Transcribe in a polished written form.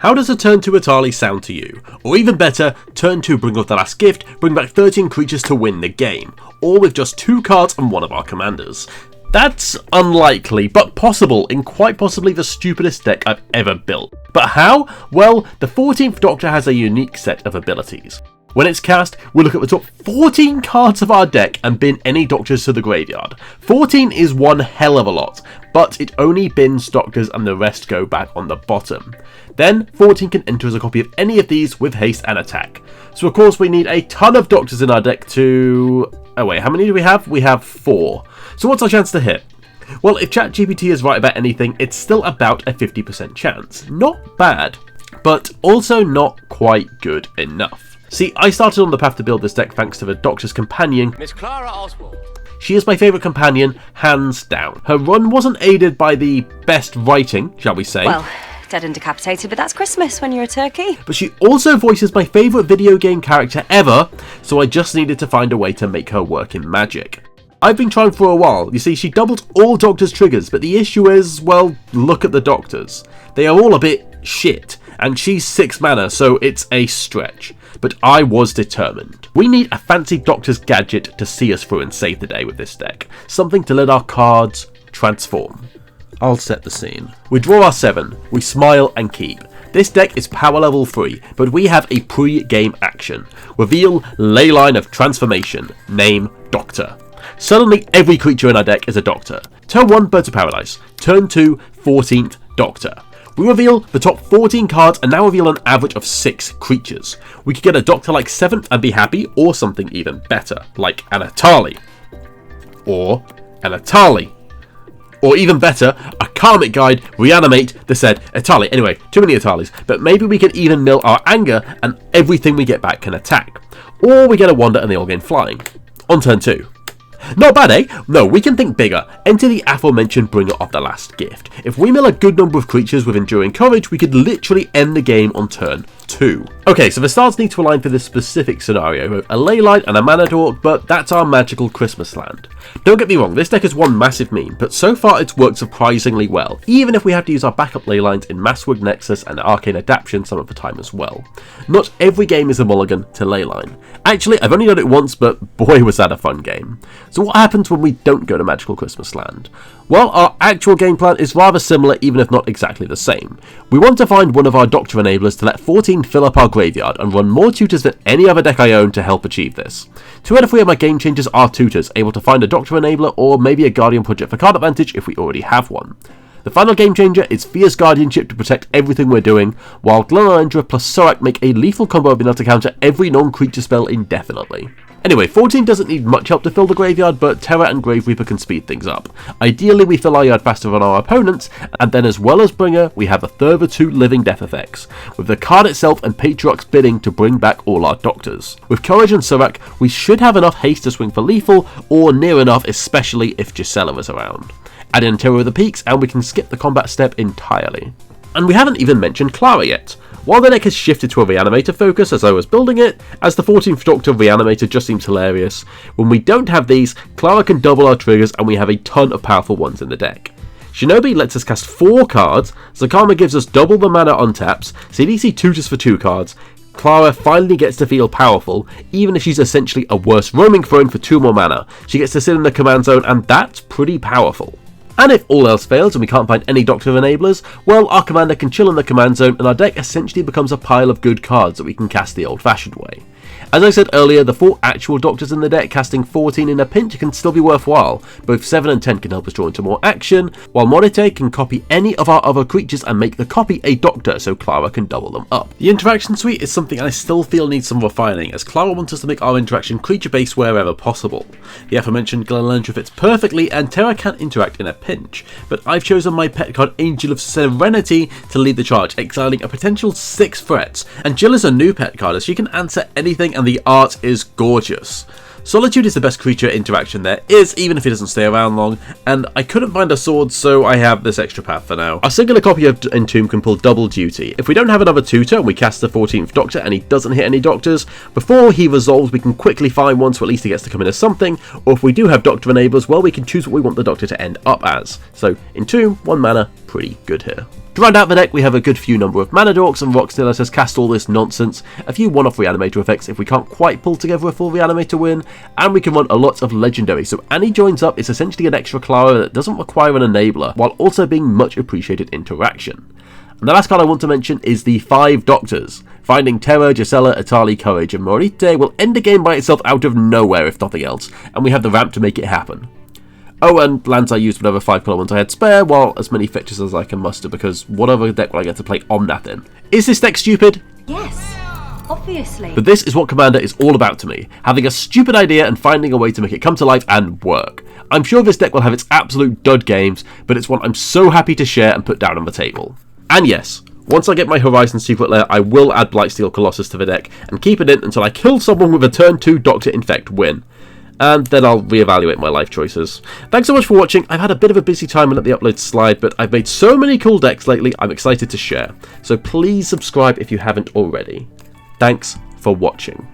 How does a turn 2 Atali sound to you? Or even better, turn 2 bring up the last gift, bring back 13 creatures to win the game, all with just 2 cards and one of our commanders. That's unlikely, but possible in quite possibly the stupidest deck I've ever built. But how? Well, the 14th Doctor has a unique set of abilities. When it's cast, we'll look at the top 14 cards of our deck and bin any Doctors to the graveyard. 14 is one hell of a lot, but it only bins Doctors and the rest go back on the bottom. Then 14 can enter as a copy of any of these with haste and attack. So of course we need a ton of Doctors in our deck to... Oh wait, how many do we have? We have 4. So what's our chance to hit? Well, if ChatGPT is right about anything, it's still about a 50% chance. Not bad, but also not quite good enough. See, I started on the path to build this deck thanks to the Doctor's companion, Miss Clara Oswald. She is my favourite companion, hands down. Her run wasn't aided by the best writing, shall we say. Well, dead and decapitated, but that's Christmas when you're a turkey. But she also voices my favourite video game character ever, so I just needed to find a way to make her work in Magic. I've been trying for a while. You see, she doubled all Doctor's triggers, but the issue is, well, look at the Doctors. They are all a bit shit, and she's 6 mana, so it's a stretch. But I was determined. We need a fancy Doctor's gadget to see us through and save the day with this deck. Something to let our cards transform. I'll set the scene. We draw our 7, we smile and keep. This deck is power level 3, but we have a pre-game action. Reveal Leyline of Transformation. Name Doctor. Suddenly every creature in our deck is a Doctor. Turn 1, Birds of Paradise. Turn 2, 14th Doctor. We reveal the top 14 cards and now reveal an average of 6 creatures. We could get a Doctor like 7th and be happy, or something even better, like an Atali. Or an Atali. Or even better, a Karmic Guide, Reanimate the said Atali. Anyway, too many Atalis, but maybe we can even mill our anger and everything we get back can attack. Or we get a Wander and they all gain flying. On turn 2. Not bad, eh? No, we can think bigger. Enter the aforementioned bringer of the last gift. If we mill a good number of creatures with Enduring Courage, we could literally end the game on turn 2. Okay, so the stars need to align for this specific scenario, with a Leyline and a Mana Dork, but that's our magical Christmas land. Don't get me wrong, this deck is one massive meme, but so far it's worked surprisingly well, even if we have to use our backup Leylines in Massword Nexus and Arcane Adaptation some of the time as well. Not every game is a mulligan to Leyline. Actually, I've only done it once, but boy was that a fun game. So what happens when we don't go to Magical Christmas Land? Well, our actual game plan is rather similar, even if not exactly the same. We want to find one of our Doctor enablers to let 14 fill up our graveyard and run more tutors than any other deck I own to help achieve this. 2 out of 3 of my game changers are tutors, able to find a Doctor enabler or maybe a Guardian project for card advantage if we already have one. The final game changer is Fierce Guardianship to protect everything we're doing, while Glenalendra plus Sorak make a lethal combo being able to counter every non-creature spell indefinitely. Anyway, 14 doesn't need much help to fill the graveyard, but Terror and Grave Reaper can speed things up. Ideally, we fill our yard faster than our opponents, and then as well as Bringer, we have a further 2 living death effects, with the card itself and Patriarch's bidding to bring back all our Doctors. With Courage and Sorak, we should have enough haste to swing for lethal, or near enough, especially if Gisela is around. Add in Terror of the Peaks, and we can skip the combat step entirely. And we haven't even mentioned Clara yet. While the deck has shifted to a Reanimator focus as I was building it, as the 14th Doctor Reanimator just seems hilarious. When we don't have these, Clara can double our triggers and we have a ton of powerful ones in the deck. Shinobi lets us cast 4 cards, Zakama gives us double the mana on taps, CDC tutors for 2 cards, Clara finally gets to feel powerful, even if she's essentially a worse roaming throne for 2 more mana. She gets to sit in the command zone and that's pretty powerful. And if all else fails and we can't find any Doctor enablers, well, our commander can chill in the command zone and our deck essentially becomes a pile of good cards that we can cast the old-fashioned way. As I said earlier, the 4 actual Doctors in the deck casting 14 in a pinch can still be worthwhile. Both 7 and 10 can help us draw into more action, while Morite can copy any of our other creatures and make the copy a Doctor so Clara can double them up. The interaction suite is something I still feel needs some refining, as Clara wants us to make our interaction creature-based wherever possible. The aforementioned Glenalendra fits perfectly and Terra can interact in a pinch, but I've chosen my pet card Angel of Serenity to lead the charge, exiling a potential 6 threats, and Jill is a new pet card as she can answer anything and the art is gorgeous. Solitude is the best creature interaction there is, even if it doesn't stay around long, and I couldn't find a sword, so I have this extra path for now. Our singular copy of Entomb can pull double duty. If we don't have another tutor and we cast the 14th Doctor and he doesn't hit any doctors, before he resolves we can quickly find one so at least he gets to come in as something, or if we do have Doctor enablers, well, we can choose what we want the Doctor to end up as. So Entomb, 1 mana, pretty good here. To round out the deck, we have a good few number of mana dorks and rocks to let us cast all this nonsense, a few one-off Reanimator effects if we can't quite pull together a full Reanimator win, and we can run a lot of Legendary, so Annie joins up is essentially an extra Clara that doesn't require an enabler, while also being much appreciated interaction. And the last card I want to mention is the 5 Doctors. Finding Terra, Gisela, Atali, Courage and Morite will end the game by itself out of nowhere if nothing else, and we have the ramp to make it happen. Oh, and lands I used whatever 5 colour ones I had spare, while as many fetches as I can muster, because what other deck will I get to play Omnath in? Is this deck stupid? Yes, obviously. But this is what Commander is all about to me, having a stupid idea and finding a way to make it come to life and work. I'm sure this deck will have its absolute dud games, but it's one I'm so happy to share and put down on the table. And yes, once I get my Horizon Secret Lair, I will add Blightsteel Colossus to the deck and keep it in until I kill someone with a turn 2 Doctor Infect win. And then I'll reevaluate my life choices. Thanks so much for watching. I've had a bit of a busy time and let the uploads slide, but I've made so many cool decks lately, I'm excited to share. So please subscribe if you haven't already. Thanks for watching.